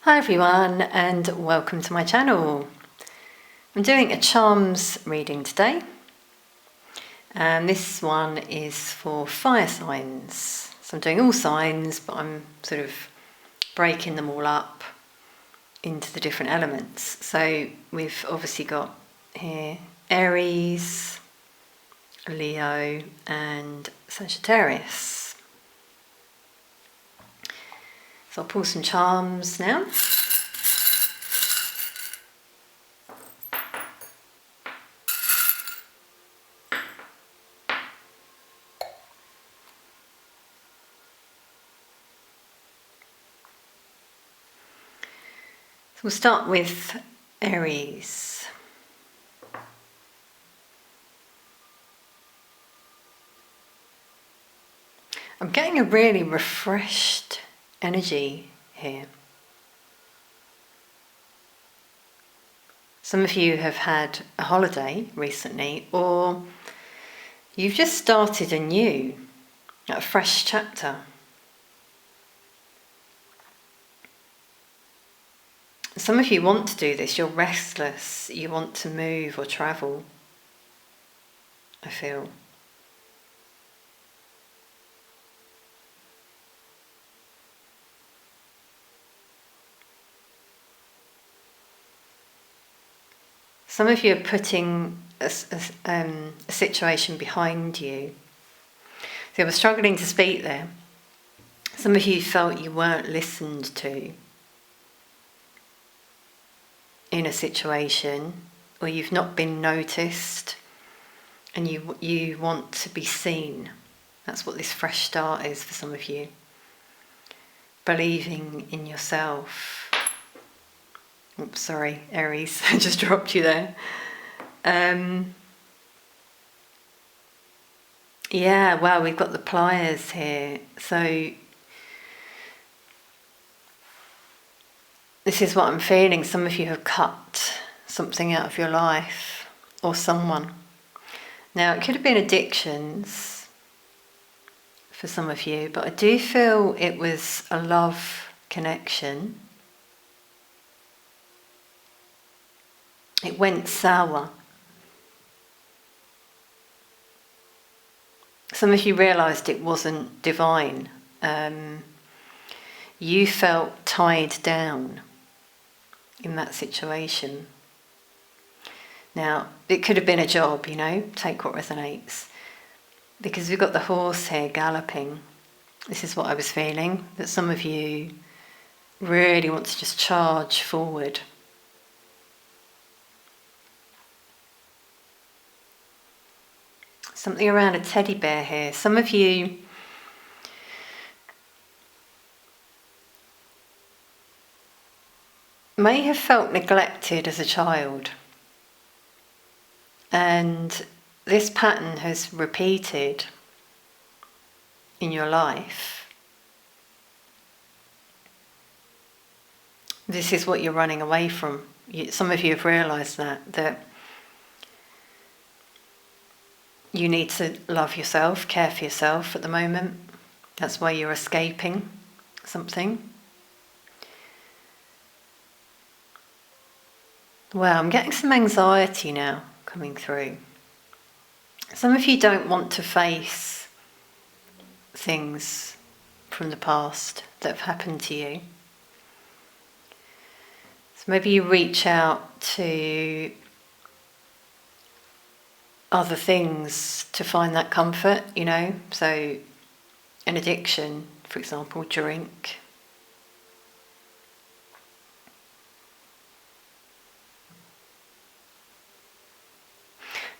Hi everyone and welcome to my channel. I'm doing a charms reading today and this one is for fire signs. So I'm doing all signs but I'm sort of breaking them all up into the different elements. So we've obviously got here Aries, Leo and Sagittarius. So I'll pull some charms now. So we'll start with Aries. I'm getting a really refreshed energy here. Some of you have had a holiday recently, or you've just started anew, a fresh chapter. Some of you want to do this, you're restless, you want to move or travel, I feel. Some of you are putting a situation behind you. So I was struggling to speak there. Some of you felt you weren't listened to in a situation, or you've not been noticed, and you want to be seen. That's what this fresh start is for some of you. Believing in yourself. Oops, sorry, Aries, I just dropped you there. Yeah, wow, we've got the pliers here. So this is what I'm feeling. Some of you have cut something out of your life or someone. Now, it could have been addictions for some of you, but I do feel it was a love connection. It went sour. Some of you realised it wasn't divine. You felt tied down in that situation. Now, it could have been a job, take what resonates. Because we've got the horse here galloping. This is what I was feeling, that some of you really want to just charge forward. Something around a teddy bear here. Some of you may have felt neglected as a child. And this pattern has repeated in your life. This is what you're running away from. Some of you have realised that you need to love yourself, care for yourself at the moment. That's why you're escaping something. Well, I'm getting some anxiety now coming through. Some of you don't want to face things from the past that have happened to you. So maybe you reach out to other things to find that comfort, so an addiction, for example, drink.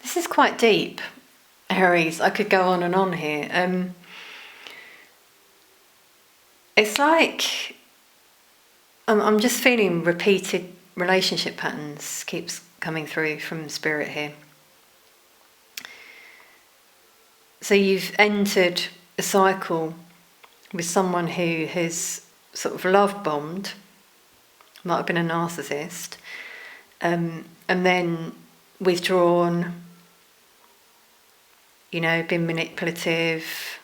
This is quite deep, Aries. I could go on and on here. It's like I'm just feeling repeated relationship patterns keeps coming through from spirit here. So you've entered a cycle with someone who has sort of love bombed, might have been a narcissist, and then withdrawn, been manipulative,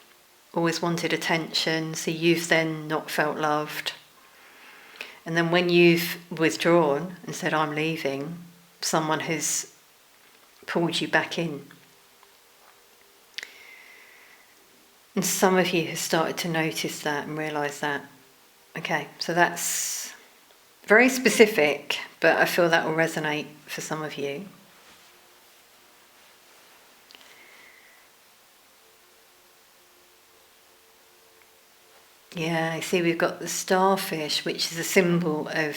always wanted attention, so you've then not felt loved. And then when you've withdrawn and said, I'm leaving, someone has pulled you back in. And some of you have started to notice that and realise that. Okay, so that's very specific, but I feel that will resonate for some of you. Yeah, I see we've got the starfish, which is a symbol of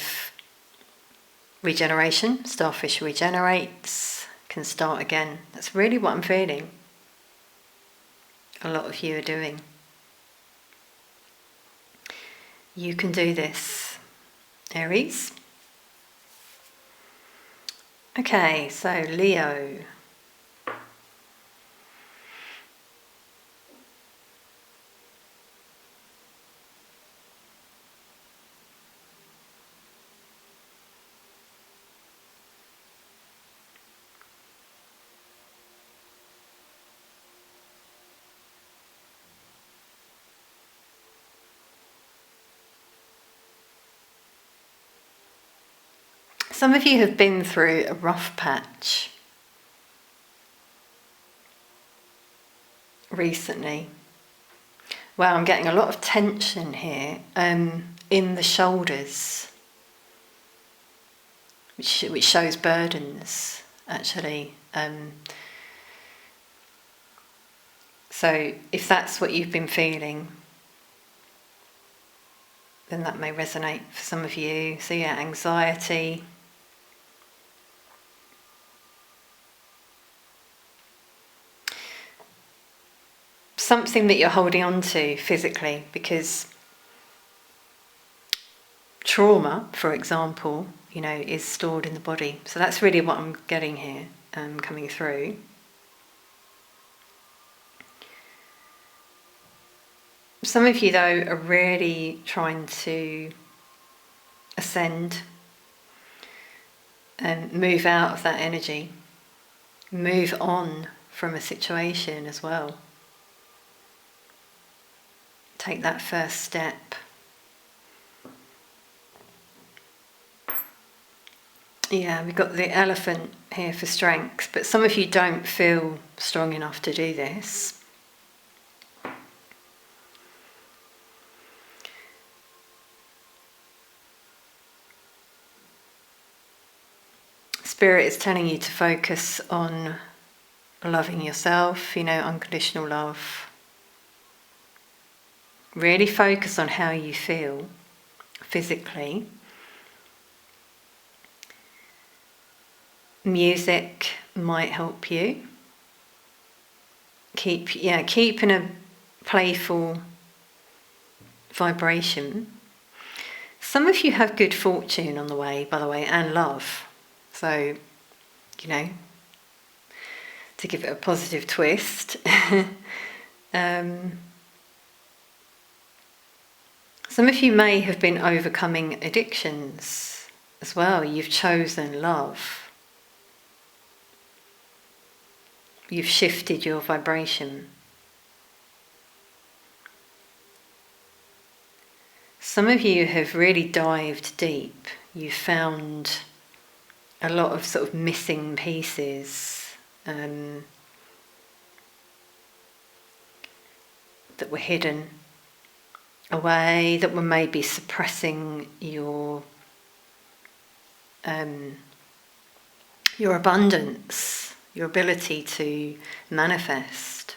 regeneration. Starfish regenerates, can start again. That's really what I'm feeling. A lot of you are doing. You can do this, Aries. Okay, so Leo. Some of you have been through a rough patch recently. Wow, I'm getting a lot of tension here in the shoulders, which shows burdens, actually. So if that's what you've been feeling, then that may resonate for some of you. So yeah, anxiety. Something that you're holding on to physically, because trauma, for example, is stored in the body. So that's really what I'm getting here, coming through. Some of you, though, are really trying to ascend and move out of that energy, move on from a situation as well. Take that first step. Yeah, we've got the elephant here for strength, but some of you don't feel strong enough to do this. Spirit is telling you to focus on loving yourself, unconditional love. Really focus on how you feel physically. Music might help you. Keep in a playful vibration. Some of you have good fortune on the way, by the way, and love. So, to give it a positive twist. Some of you may have been overcoming addictions as well. You've chosen love. You've shifted your vibration. Some of you have really dived deep. You've found a lot of sort of missing pieces that were hidden away, that were maybe suppressing your abundance, your ability to manifest.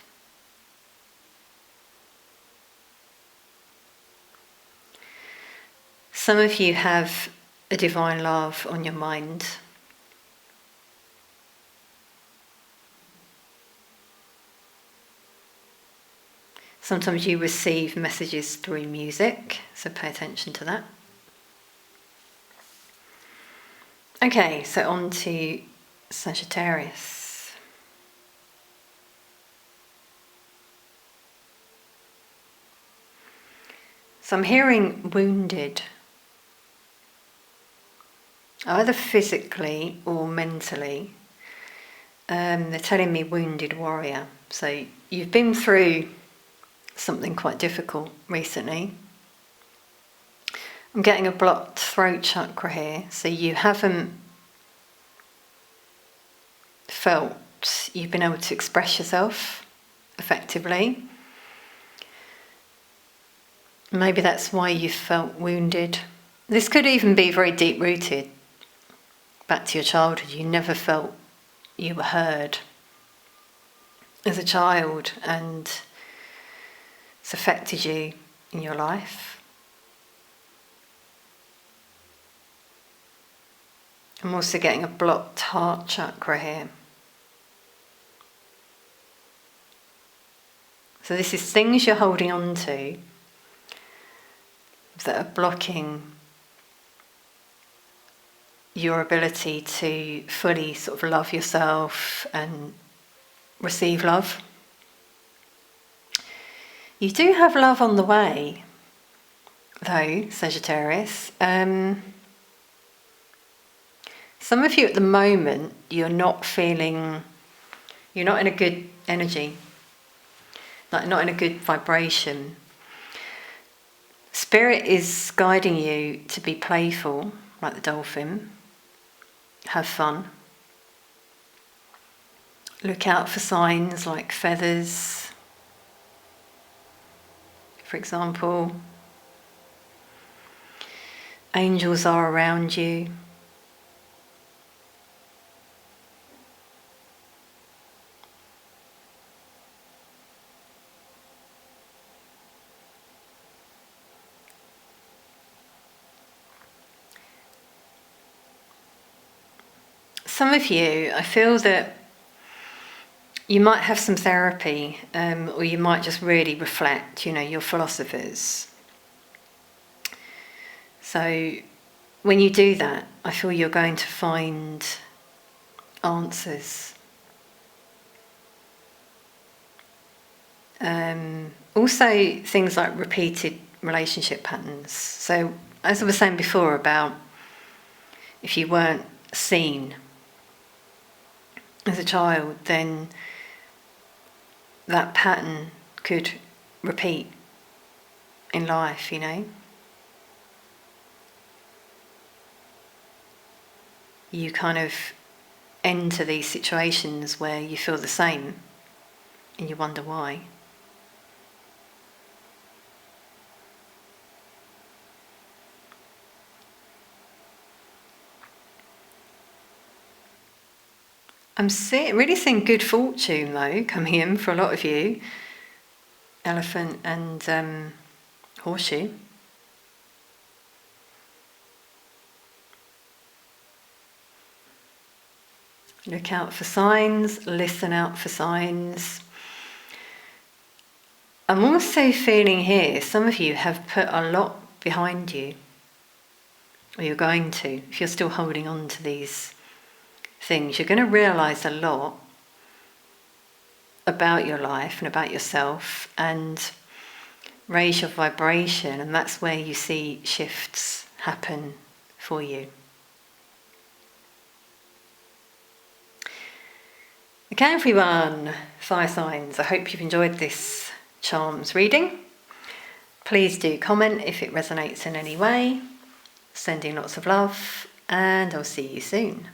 Some of you have a divine love on your mind. Sometimes you receive messages through music, so pay attention to that. Okay, so on to Sagittarius. So I'm hearing wounded, either physically or mentally. They're telling me wounded warrior. So you've been through something quite difficult recently. I'm getting a blocked throat chakra here, so you haven't felt you've been able to express yourself effectively. Maybe that's why you felt wounded. This could even be very deep rooted back to your childhood. You never felt you were heard as a child, and it's affected you in your life. I'm also getting a blocked heart chakra here. So this is things you're holding on to that are blocking your ability to fully sort of love yourself and receive love. You do have love on the way, though, Sagittarius. Some of you at the moment, you're not in a good energy, like not in a good vibration. Spirit is guiding you to be playful, like the dolphin. Have fun. Look out for signs like feathers, for example. Angels are around you. Some of you, I feel that you might have some therapy, or you might just really reflect, you're philosophers. So when you do that, I feel you're going to find answers. Also things like repeated relationship patterns. So as I was saying before about if you weren't seen as a child, then that pattern could repeat in life, You kind of enter these situations where you feel the same and you wonder why. I'm really seeing good fortune, though, coming in for a lot of you. Elephant and horseshoe. Look out for signs, listen out for signs. I'm also feeling here, some of you have put a lot behind you, or you're going to. If you're still holding on to these things, you're going to realise a lot about your life and about yourself, and raise your vibration, and that's where you see shifts happen for you. Okay, everyone, fire signs, I hope you've enjoyed this charms reading. Please do comment if it resonates in any way. Sending lots of love, and I'll see you soon.